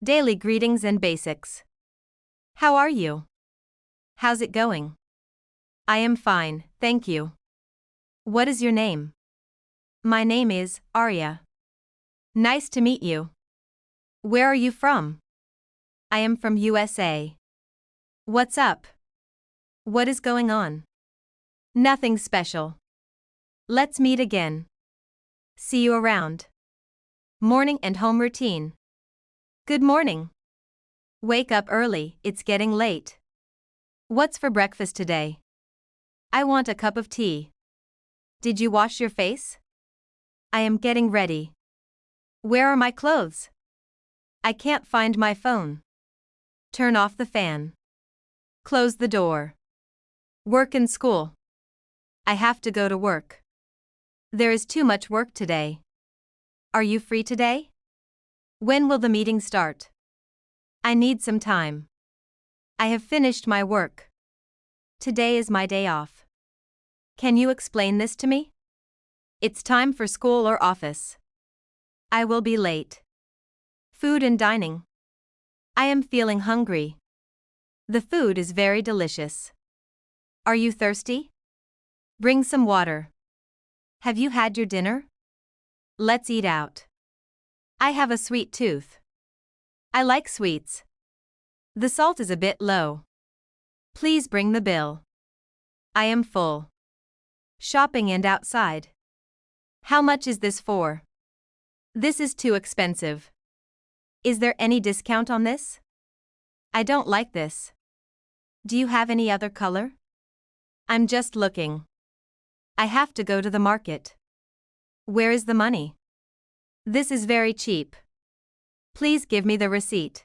Daily greetings and basics. How are you? How's it going? I am fine, thank you. What is your name? My name is Arya. Nice to meet you. Where are you from? I am from USA. What's up? What is going on? Nothing special. Let's meet again. See you around. Morning and home routine. Good morning. Wake up early, it's getting late. What's for breakfast today? I want a cup of tea. Did you wash your face? I am getting ready. Where are my clothes? I can't find my phone. Turn off the fan. Close the door. Work and school. I have to go to work. There is too much work today. Are you free today? When will the meeting start? I need some time. I have finished my work. Today is my day off. Can you explain this to me? It's time for school or office. I will be late. Food and dining. I am feeling hungry. The food is very delicious. Are you thirsty? Bring some water. Have you had your dinner? Let's eat out. I have a sweet tooth. I like sweets. The salt is a bit low. Please bring the bill. I am full. Shopping and outside. How much is this for? This is too expensive. Is there any discount on this? I don't like this. Do you have any other color? I'm just looking. I have to go to the market. Where is the money? This is very cheap. Please give me the receipt.